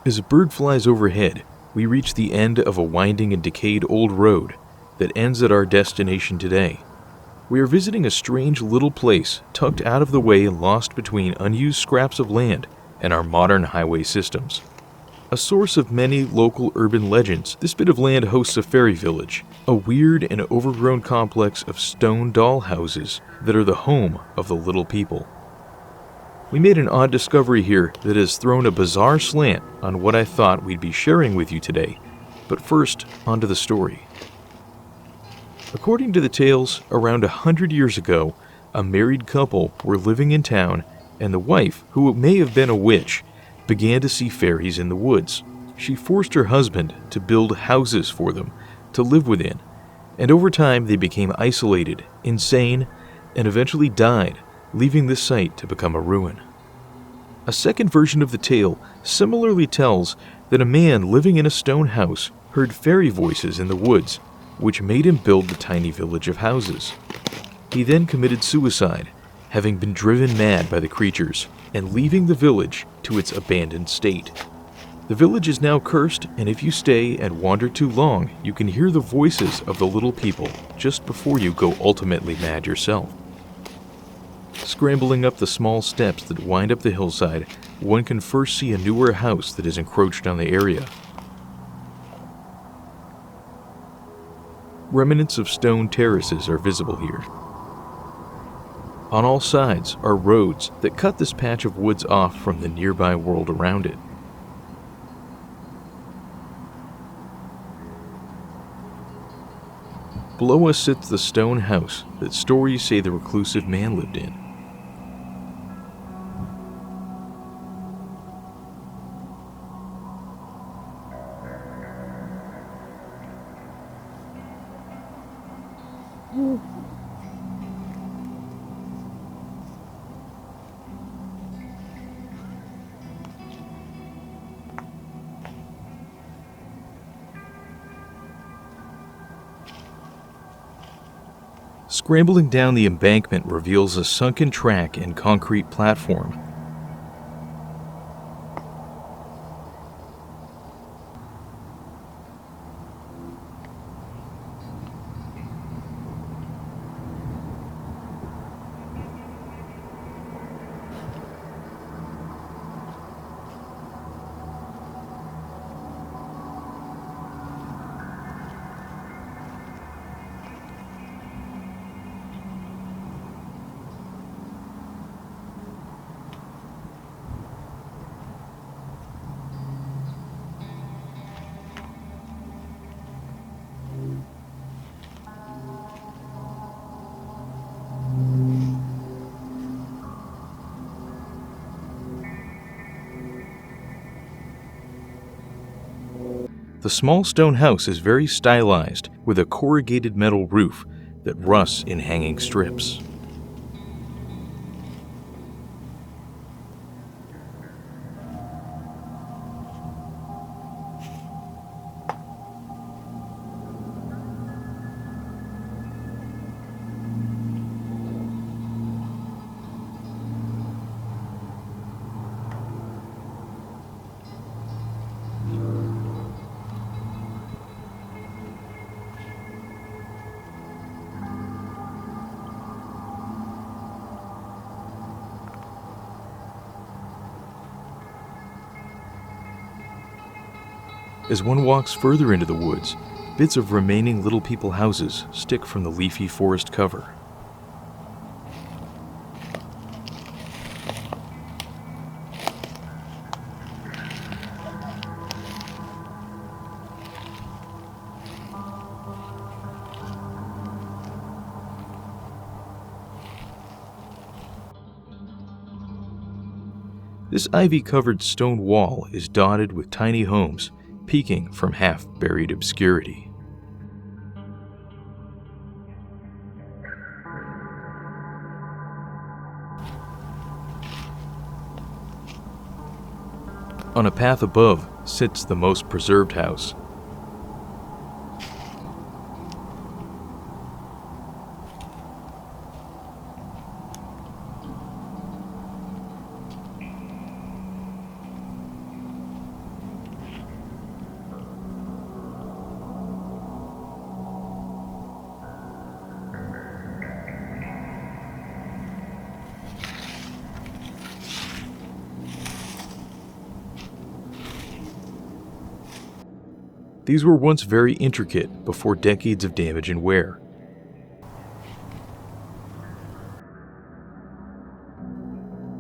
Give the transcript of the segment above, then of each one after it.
As a bird flies overhead, we reach the end of a winding and decayed old road that ends at our destination today. We are visiting a strange little place tucked out of the way and lost between unused scraps of land and our modern highway systems. A source of many local urban legends, this bit of land hosts a fairy village, a weird and overgrown complex of stone dollhouses that are the home of the little people. We made an odd discovery here that has thrown a bizarre slant on what I thought we'd be sharing with you today, but first, onto the story. According to the tales, around 100 years ago, a married couple were living in town, and the wife, who may have been a witch, began to see fairies in the woods. She forced her husband to build houses for them to live within, and over time they became isolated, insane, and eventually died, leaving the site to become a ruin. A second version of the tale similarly tells that a man living in a stone house heard fairy voices in the woods, which made him build the tiny village of houses. He then committed suicide, having been driven mad by the creatures, and leaving the village to its abandoned state. The village is now cursed, and if you stay and wander too long, you can hear the voices of the little people just before you go ultimately mad yourself. Scrambling up the small steps that wind up the hillside, one can first see a newer house that is encroached on the area. Remnants of stone terraces are visible here. On all sides are roads that cut this patch of woods off from the nearby world around it. Below us sits the stone house that stories say the reclusive man lived in. Scrambling down the embankment reveals a sunken track and concrete platform. The small stone house is very stylized, with a corrugated metal roof that rusts in hanging strips. As one walks further into the woods, bits of remaining little people houses stick from the leafy forest cover. This ivy-covered stone wall is dotted with tiny homes, peeking from half-buried obscurity. On a path above sits the most preserved house. These were once very intricate before decades of damage and wear.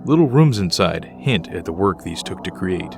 Little rooms inside hint at the work these took to create.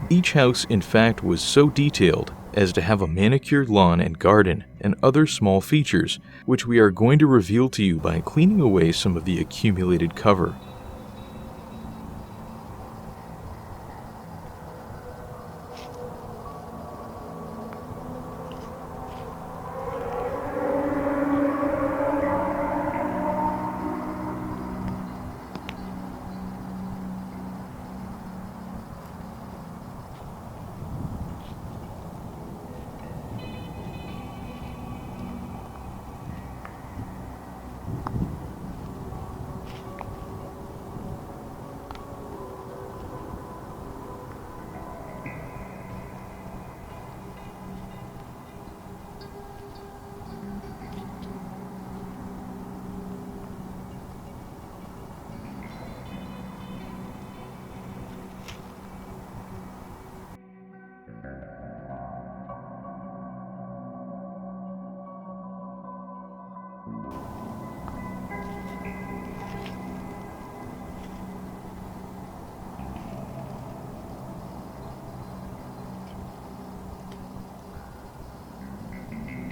Each house, in fact, was so detailed as to have a manicured lawn and garden and other small features, which we are going to reveal to you by cleaning away some of the accumulated cover.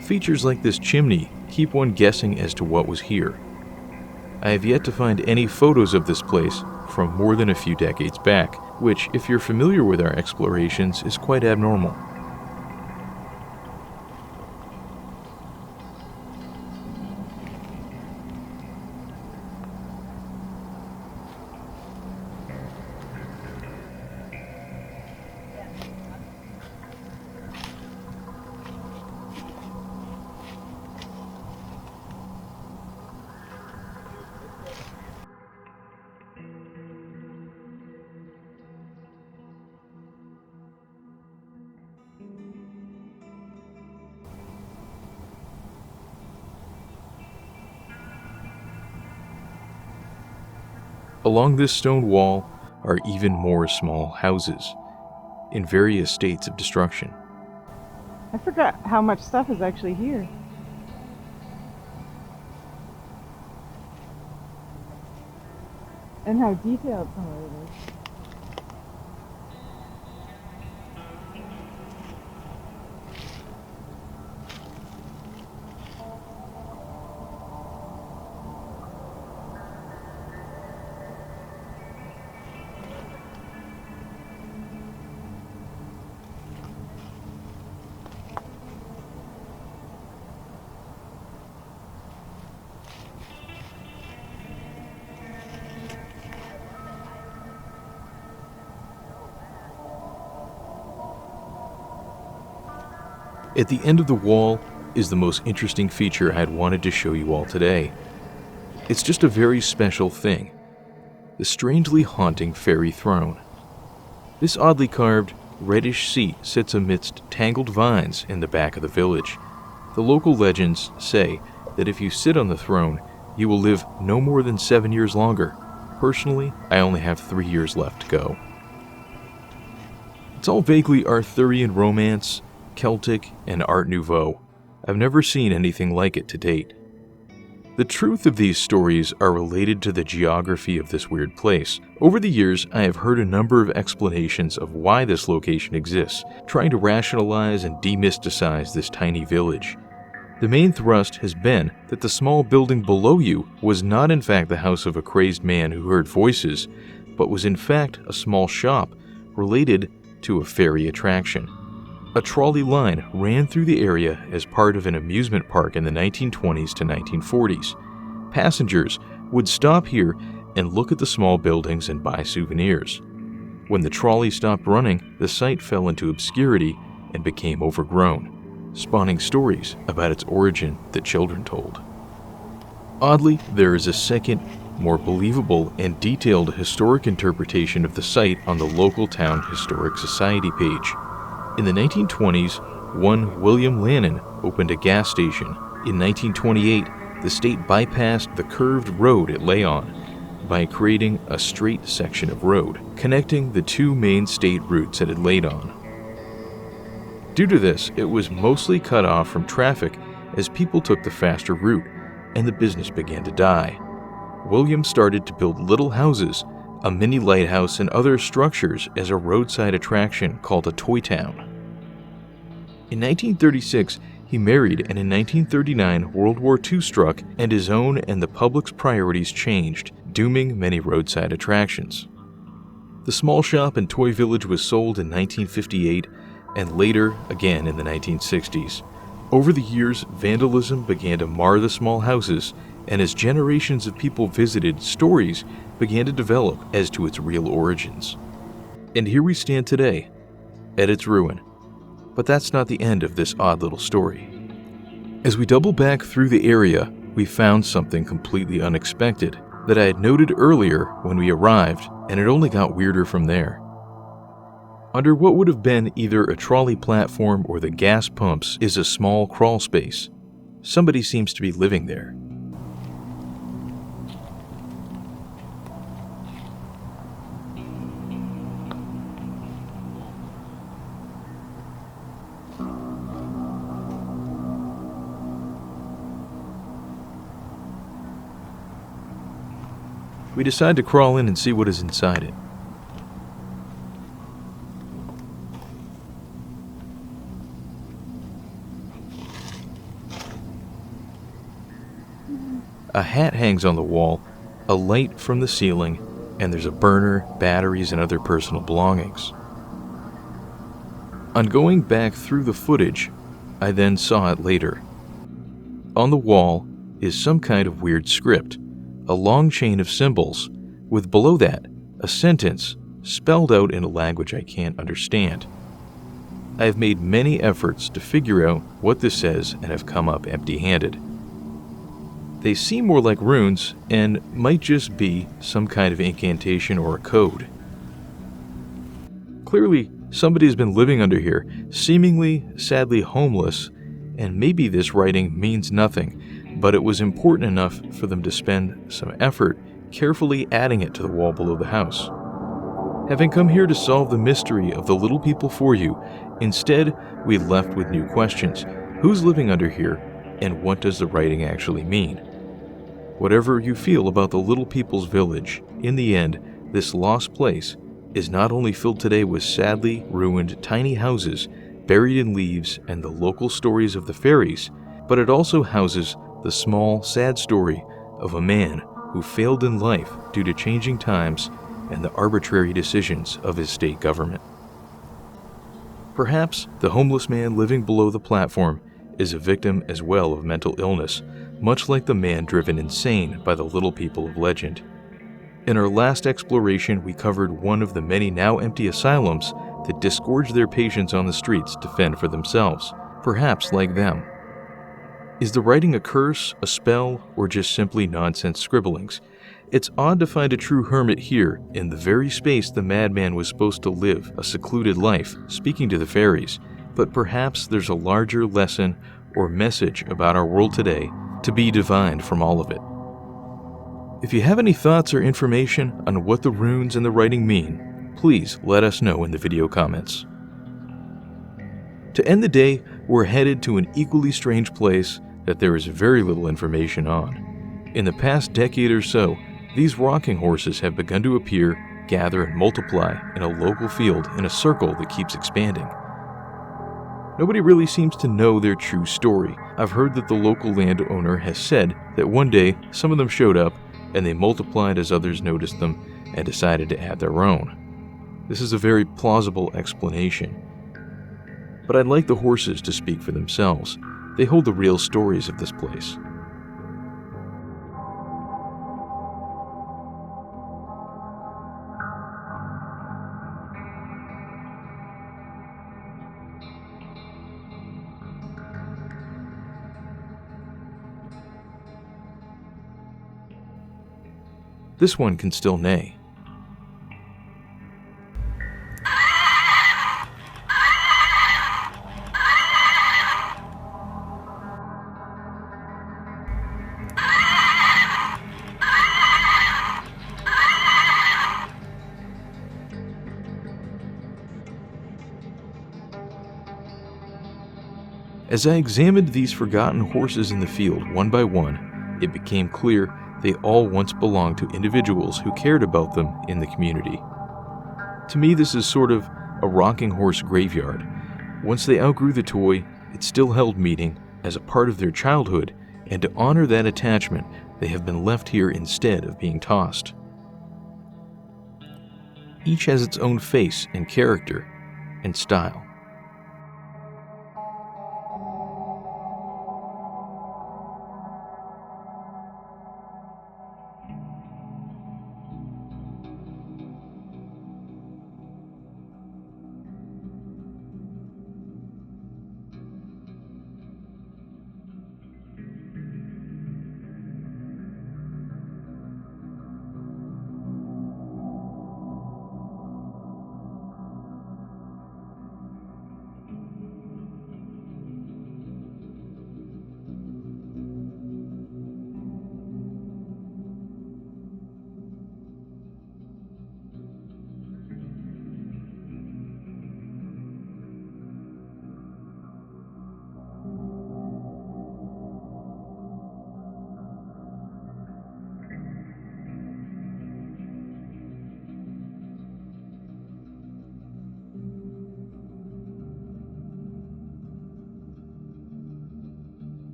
Features like this chimney keep one guessing as to what was here. I have yet to find any photos of this place from more than a few decades back, which, if you're familiar with our explorations, is quite abnormal. Along this stone wall are even more small houses, in various states of destruction. I forgot how much stuff is actually here. And how detailed some of it is. At the end of the wall is the most interesting feature I had wanted to show you all today. It's just a very special thing, the strangely haunting faery throne. This oddly carved, reddish seat sits amidst tangled vines in the back of the village. The local legends say that if you sit on the throne, you will live no more than 7 years longer. Personally, I only have 3 years left to go. It's all vaguely Arthurian romance, Celtic, and Art Nouveau. I've never seen anything like it to date. The truth of these stories are related to the geography of this weird place. Over the years, I have heard a number of explanations of why this location exists, trying to rationalize and demysticize this tiny village. The main thrust has been that the small building below you was not in fact the house of a crazed man who heard voices, but was in fact a small shop related to a fairy attraction. A trolley line ran through the area as part of an amusement park in the 1920s to 1940s. Passengers would stop here and look at the small buildings and buy souvenirs. When the trolley stopped running, the site fell into obscurity and became overgrown, spawning stories about its origin that children told. Oddly, there is a second, more believable and detailed historic interpretation of the site on the local town historic society page. In the 1920s, one William Lannon opened a gas station. In 1928, the state bypassed the curved road it lay on by creating a straight section of road, connecting the two main state routes it had laid on. Due to this, it was mostly cut off from traffic as people took the faster route, and the business began to die. William started to build little houses, a mini lighthouse, and other structures as a roadside attraction called a toy town. In 1936, he married, and in 1939, World War II struck, and his own and the public's priorities changed, dooming many roadside attractions. The small shop and toy village was sold in 1958, and later again in the 1960s. Over the years, vandalism began to mar the small houses, and as generations of people visited, stories began to develop as to its real origins. And here we stand today, at its ruin. But that's not the end of this odd little story. As we double back through the area, we found something completely unexpected that I had noted earlier when we arrived, and it only got weirder from there. Under what would have been either a trolley platform or the gas pumps is a small crawl space. Somebody seems to be living there. We decide to crawl in and see what is inside it. A hat hangs on the wall, a light from the ceiling, and there's a burner, batteries, and other personal belongings. On going back through the footage, I then saw it later. On the wall is some kind of weird script, a long chain of symbols, with below that a sentence spelled out in a language I can't understand. I have made many efforts to figure out what this says and have come up empty-handed. They seem more like runes and might just be some kind of incantation or a code. Clearly, somebody has been living under here, seemingly sadly homeless, and maybe this writing means nothing, but it was important enough for them to spend some effort carefully adding it to the wall below the house. Having come here to solve the mystery of the little people for you, instead we left with new questions. Who's living under here, and what does the writing actually mean? Whatever you feel about the little people's village, in the end, this lost place is not only filled today with sadly ruined tiny houses buried in leaves and the local stories of the fairies, but it also houses the small, sad story of a man who failed in life due to changing times and the arbitrary decisions of his state government. Perhaps the homeless man living below the platform is a victim as well of mental illness, much like the man driven insane by the little people of legend. In our last exploration, we covered one of the many now empty asylums that disgorge their patients on the streets to fend for themselves, perhaps like them. Is the writing a curse, a spell, or just simply nonsense scribblings? It's odd to find a true hermit here, in the very space the madman was supposed to live a secluded life, speaking to the fairies, but perhaps there's a larger lesson or message about our world today to be divined from all of it. If you have any thoughts or information on what the runes and the writing mean, please let us know in the video comments. To end the day, we're headed to an equally strange place that there is very little information on. In the past decade or so, these rocking horses have begun to appear, gather, and multiply in a local field in a circle that keeps expanding. Nobody really seems to know their true story. I've heard that the local landowner has said that one day some of them showed up and they multiplied as others noticed them and decided to add their own. This is a very plausible explanation. But I'd like the horses to speak for themselves. They hold the real stories of this place. This one can still neigh. As I examined these forgotten horses in the field one by one, it became clear they all once belonged to individuals who cared about them in the community. To me, this is sort of a rocking horse graveyard. Once they outgrew the toy, it still held meaning as a part of their childhood, and to honor that attachment, they have been left here instead of being tossed. Each has its own face and character and style.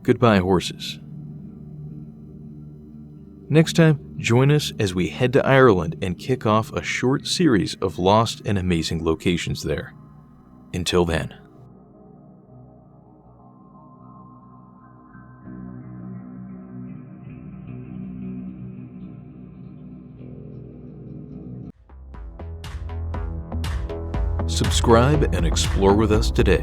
Goodbye, horses. Next time, join us as we head to Ireland and kick off a short series of lost and amazing locations there. Until then. Subscribe and explore with us today.